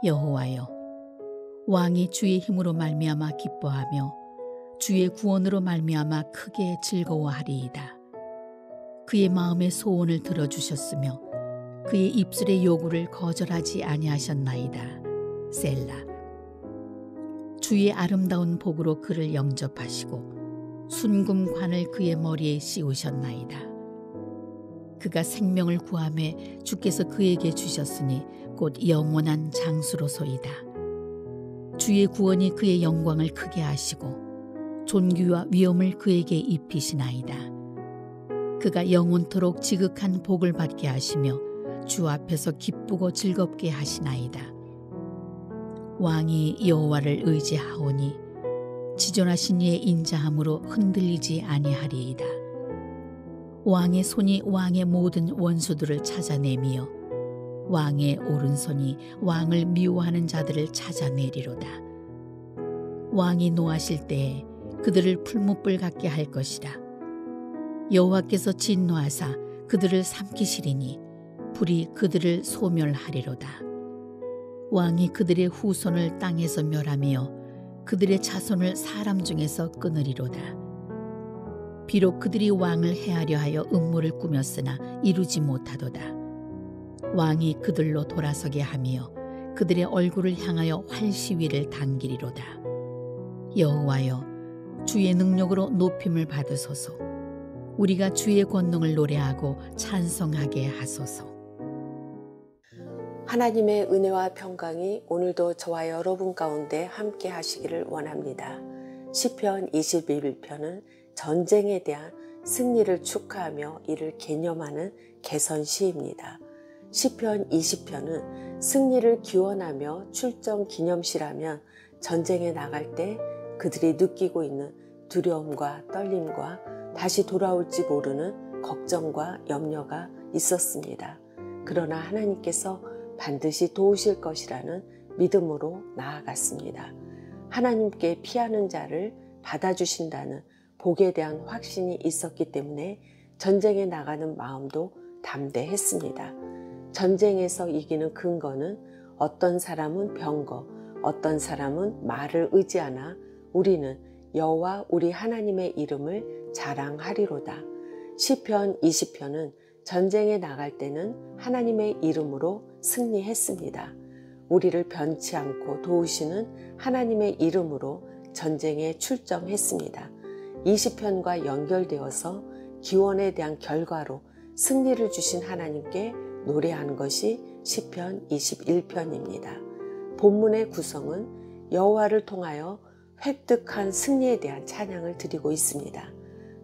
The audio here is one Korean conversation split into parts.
여호와여, 왕이 주의 힘으로 말미암아 기뻐하며 주의 구원으로 말미암아 크게 즐거워하리이다. 그의 마음의 소원을 들어주셨으며 그의 입술의 요구를 거절하지 아니하셨나이다. 셀라. 주의 아름다운 복으로 그를 영접하시고 순금관을 그의 머리에 씌우셨나이다. 그가 생명을 구하매 주께서 그에게 주셨으니 곧 영원한 장수로소이다. 주의 구원이 그의 영광을 크게 하시고 존귀와 위엄을 그에게 입히시나이다. 그가 영원토록 지극한 복을 받게 하시며 주 앞에서 기쁘고 즐겁게 하시나이다. 왕이 여호와를 의지하오니 지존하신 이의 인자함으로 흔들리지 아니하리이다. 왕의 손이 왕의 모든 원수들을 찾아내미어 왕의 오른손이 왕을 미워하는 자들을 찾아내리로다. 왕이 노하실 때에 그들을 풀무불 같게 할 것이라. 여호와께서 진노하사 그들을 삼키시리니 불이 그들을 소멸하리로다. 왕이 그들의 후손을 땅에서 멸하며 그들의 자손을 사람 중에서 끊으리로다. 비록 그들이 왕을 해하려 하여 음모를 꾸몄으나 이루지 못하도다. 왕이 그들로 돌아서게 하며 그들의 얼굴을 향하여 활시위를 당기리로다. 여호와여, 주의 능력으로 높임을 받으소서. 우리가 주의 권능을 노래하고 찬송하게 하소서. 하나님의 은혜와 평강이 오늘도 저와 여러분 가운데 함께 하시기를 원합니다. 시편 21편은 전쟁에 대한 승리를 축하하며 이를 개념하는 개선시입니다. 시편 20편은 승리를 기원하며 출정 기념시라면 전쟁에 나갈 때 그들이 느끼고 있는 두려움과 떨림과 다시 돌아올지 모르는 걱정과 염려가 있었습니다. 그러나 하나님께서 반드시 도우실 것이라는 믿음으로 나아갔습니다. 하나님께 피하는 자를 받아주신다는 복에 대한 확신이 있었기 때문에 전쟁에 나가는 마음도 담대했습니다. 전쟁에서 이기는 근거는 어떤 사람은 병거, 어떤 사람은 말을 의지하나 우리는 여호와 우리 하나님의 이름을 자랑하리로다. 시편 20편은 전쟁에 나갈 때는 하나님의 이름으로 승리했습니다. 우리를 변치 않고 도우시는 하나님의 이름으로 전쟁에 출정했습니다. 20편과 연결되어서 기원에 대한 결과로 승리를 주신 하나님께 노래하는 것이 시편 21편입니다. 본문의 구성은 여호와를 통하여 획득한 승리에 대한 찬양을 드리고 있습니다.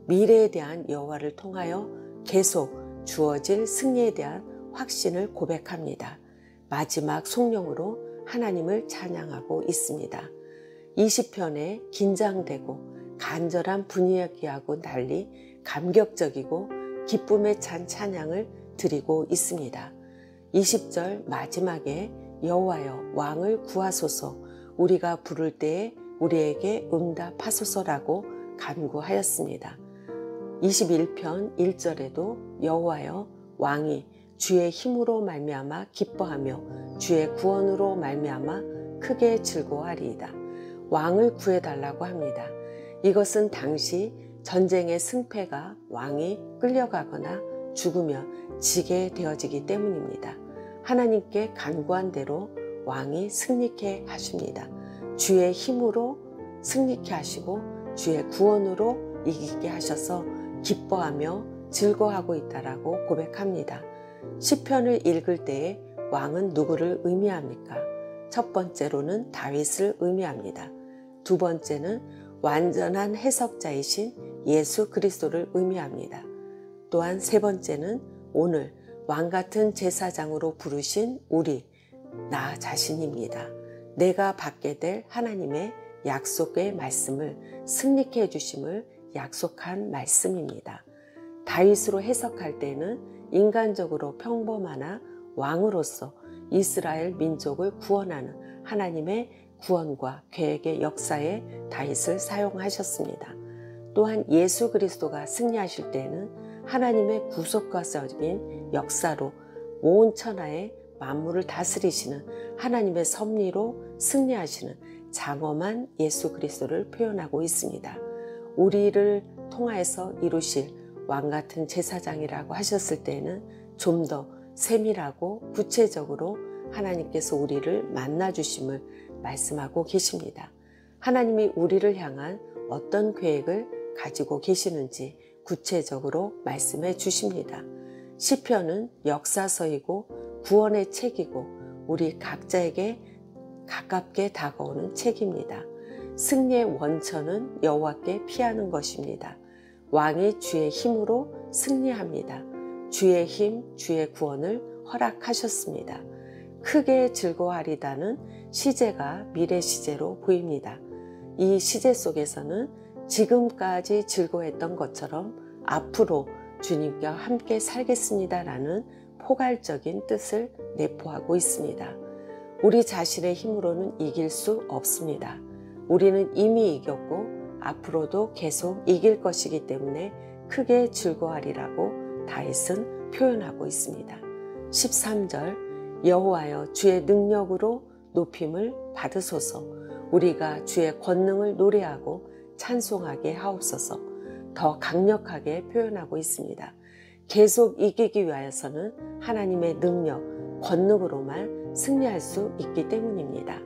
미래에 대한 여호와를 통하여 계속 주어질 승리에 대한 확신을 고백합니다. 마지막 송령으로 하나님을 찬양하고 있습니다. 20편에 긴장되고 간절한 분위기하고 달리 감격적이고 기쁨에 찬 찬양을 드리고 있습니다. 20절 마지막에 여호와여 왕을 구하소서, 우리가 부를 때에 우리에게 응답하소서라고 간구하였습니다. 21편 1절에도 여호와여 왕이 주의 힘으로 말미암아 기뻐하며 주의 구원으로 말미암아 크게 즐거워하리이다. 왕을 구해달라고 합니다. 이것은 당시 전쟁의 승패가 왕이 끌려가거나 죽으면 지게 되어지기 때문입니다. 하나님께 간구한 대로 왕이 승리케 하십니다. 주의 힘으로 승리케 하시고 주의 구원으로 이기게 하셔서 기뻐하며 즐거워하고 있다라고 고백합니다. 시편을 읽을 때에 왕은 누구를 의미합니까? 첫 번째로는 다윗을 의미합니다. 두 번째는 완전한 해석자이신 예수 그리스도를 의미합니다. 또한 세 번째는 오늘 왕같은 제사장으로 부르신 우리, 나 자신입니다. 내가 받게 될 하나님의 약속의 말씀을 승리케 해주심을 약속한 말씀입니다. 다윗으로 해석할 때는 인간적으로 평범하나 왕으로서 이스라엘 민족을 구원하는 하나님의 구원과 계획의 역사에 다윗을 사용하셨습니다. 또한 예수 그리스도가 승리하실 때는 하나님의 구속과적인 역사로 온 천하의 만물을 다스리시는 하나님의 섭리로 승리하시는 장엄한 예수 그리스도를 표현하고 있습니다. 우리를 통하여서 이루실 왕같은 제사장이라고 하셨을 때에는 좀 더 세밀하고 구체적으로 하나님께서 우리를 만나주심을 말씀하고 계십니다. 하나님이 우리를 향한 어떤 계획을 가지고 계시는지 구체적으로 말씀해 주십니다. 시편은 역사서이고 구원의 책이고 우리 각자에게 가깝게 다가오는 책입니다. 승리의 원천은 여호와께 피하는 것입니다. 왕이 주의 힘으로 승리합니다. 주의 힘, 주의 구원을 허락하셨습니다. 크게 즐거워하리다는 시제가 미래 시제로 보입니다. 이 시제 속에서는 지금까지 즐거워했던 것처럼 앞으로 주님과 함께 살겠습니다라는 포괄적인 뜻을 내포하고 있습니다. 우리 자신의 힘으로는 이길 수 없습니다. 우리는 이미 이겼고 앞으로도 계속 이길 것이기 때문에 크게 즐거워하리라고 다윗은 표현하고 있습니다. 13절 여호와여 주의 능력으로 높임을 받으소서. 우리가 주의 권능을 노래하고 찬송하게 하옵소서. 더 강력하게 표현하고 있습니다. 계속 이기기 위하여서는 하나님의 능력, 권능으로만 승리할 수 있기 때문입니다.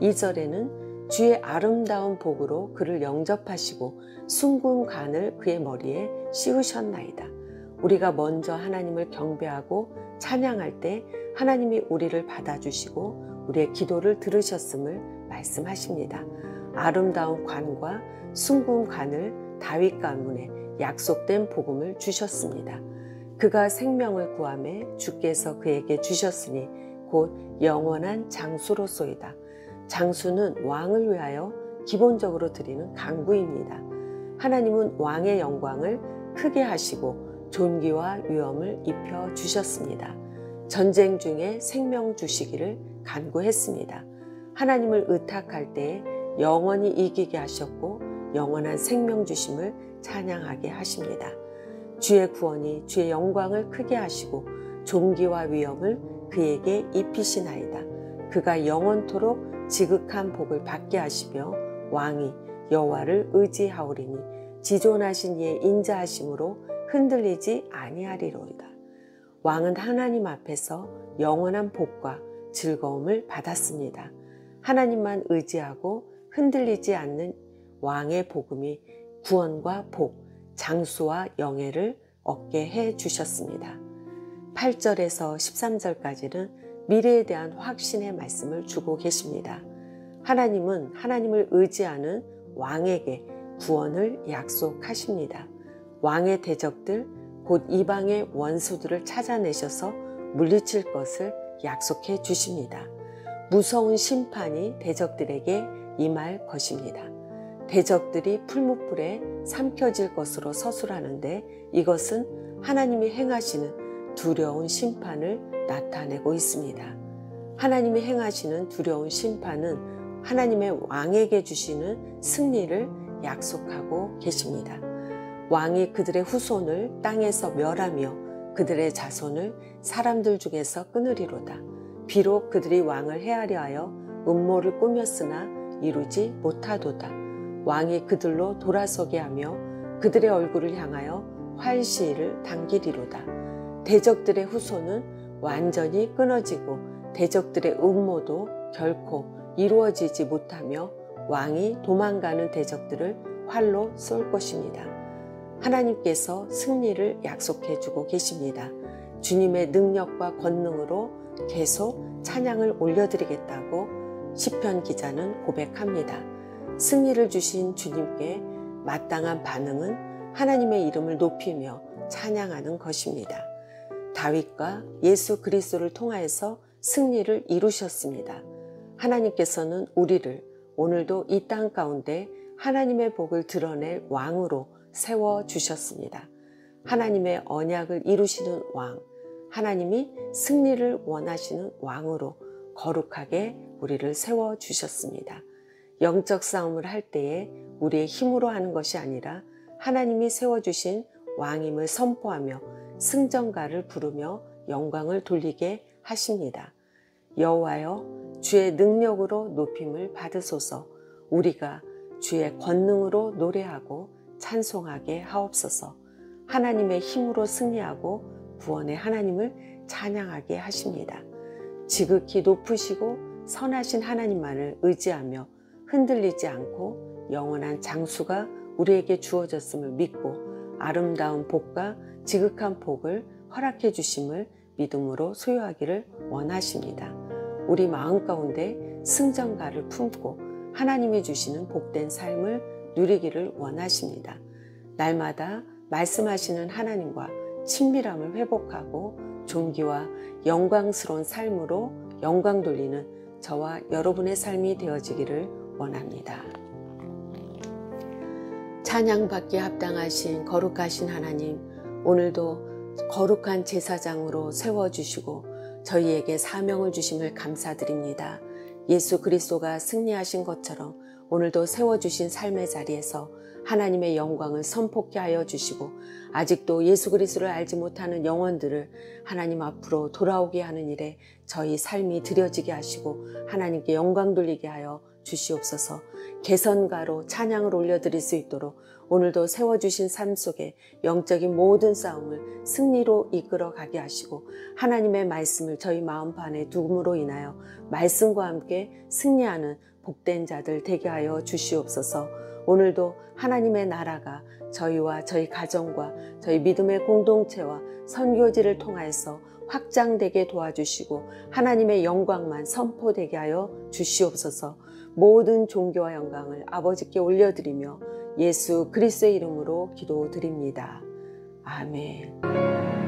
2절에는 주의 아름다운 복으로 그를 영접하시고 숭고한 관을 그의 머리에 씌우셨나이다. 우리가 먼저 하나님을 경배하고 찬양할 때 하나님이 우리를 받아주시고 우리의 기도를 들으셨음을 말씀하십니다. 아름다운 관과 숭고한 관을 다윗 가문에 약속된 복음을 주셨습니다. 그가 생명을 구하매 주께서 그에게 주셨으니 곧 영원한 장수로소이다. 장수는 왕을 위하여 기본적으로 드리는 간구입니다. 하나님은 왕의 영광을 크게 하시고 존귀와 위엄을 입혀 주셨습니다. 전쟁 중에 생명 주시기를 간구했습니다. 하나님을 의탁할 때에 영원히 이기게 하셨고 영원한 생명 주심을 찬양하게 하십니다. 주의 구원이 주의 영광을 크게 하시고 존귀와 위엄을 그에게 입히시나이다. 그가 영원토록 지극한 복을 받게 하시며 왕이 여호와를 의지하오리니 지존하신 이의 인자하심으로 흔들리지 아니하리로이다. 왕은 하나님 앞에서 영원한 복과 즐거움을 받았습니다. 하나님만 의지하고 흔들리지 않는 왕의 복음이 구원과 복, 장수와 영예를 얻게 해 주셨습니다. 8절에서 13절까지는 미래에 대한 확신의 말씀을 주고 계십니다. 하나님은 하나님을 의지하는 왕에게 구원을 약속하십니다. 왕의 대적들, 곧 이방의 원수들을 찾아내셔서 물리칠 것을 약속해 주십니다. 무서운 심판이 대적들에게 임할 것입니다. 대적들이 풀무불에 삼켜질 것으로 서술하는데 이것은 하나님이 행하시는 두려운 심판을 나타내고 있습니다. 하나님이 행하시는 두려운 심판은 하나님의 왕에게 주시는 승리를 약속하고 계십니다. 왕이 그들의 후손을 땅에서 멸하며 그들의 자손을 사람들 중에서 끊으리로다. 비록 그들이 왕을 해하려 하여 음모를 꾸몄으나 이루지 못하도다. 왕이 그들로 돌아서게 하며 그들의 얼굴을 향하여 활시위를 당기리로다. 대적들의 후손은 완전히 끊어지고 대적들의 음모도 결코 이루어지지 못하며 왕이 도망가는 대적들을 활로 쏠 것입니다. 하나님께서 승리를 약속해 주고 계십니다. 주님의 능력과 권능으로 계속 찬양을 올려드리겠다고 시편 기자는 고백합니다. 승리를 주신 주님께 마땅한 반응은 하나님의 이름을 높이며 찬양하는 것입니다. 다윗과 예수 그리스도를 통하여서 승리를 이루셨습니다. 하나님께서는 우리를 오늘도 이 땅 가운데 하나님의 복을 드러낼 왕으로 세워주셨습니다. 하나님의 언약을 이루시는 왕, 하나님이 승리를 원하시는 왕으로 거룩하게 우리를 세워주셨습니다. 영적 싸움을 할 때에 우리의 힘으로 하는 것이 아니라 하나님이 세워주신 왕임을 선포하며 승전가를 부르며 영광을 돌리게 하십니다. 여호와여 주의 능력으로 높임을 받으소서. 우리가 주의 권능으로 노래하고 찬송하게 하옵소서. 하나님의 힘으로 승리하고 구원의 하나님을 찬양하게 하십니다. 지극히 높으시고 선하신 하나님만을 의지하며 흔들리지 않고 영원한 장수가 우리에게 주어졌음을 믿고 아름다운 복과 지극한 복을 허락해 주심을 믿음으로 소유하기를 원하십니다. 우리 마음 가운데 승전가를 품고 하나님이 주시는 복된 삶을 누리기를 원하십니다. 날마다 말씀하시는 하나님과 친밀함을 회복하고 존귀와 영광스러운 삶으로 영광 돌리는 저와 여러분의 삶이 되어지기를 원합니다. 찬양받기에 합당하신 거룩하신 하나님, 오늘도 거룩한 제사장으로 세워주시고 저희에게 사명을 주심을 감사드립니다. 예수 그리스도가 승리하신 것처럼 오늘도 세워주신 삶의 자리에서 하나님의 영광을 선포케 하여 주시고 아직도 예수 그리스도를 알지 못하는 영혼들을 하나님 앞으로 돌아오게 하는 일에 저희 삶이 드려지게 하시고 하나님께 영광 돌리게 하여 주시옵소서. 개선가로 찬양을 올려드릴 수 있도록 오늘도 세워주신 삶 속에 영적인 모든 싸움을 승리로 이끌어 가게 하시고 하나님의 말씀을 저희 마음판에 두음으로 인하여 말씀과 함께 승리하는 복된 자들 되게 하여 주시옵소서. 오늘도 하나님의 나라가 저희와 저희 가정과 저희 믿음의 공동체와 선교지를 통하여서 확장되게 도와주시고 하나님의 영광만 선포되게 하여 주시옵소서. 모든 존귀와 영광을 아버지께 올려드리며 예수 그리스도의 이름으로 기도드립니다. 아멘.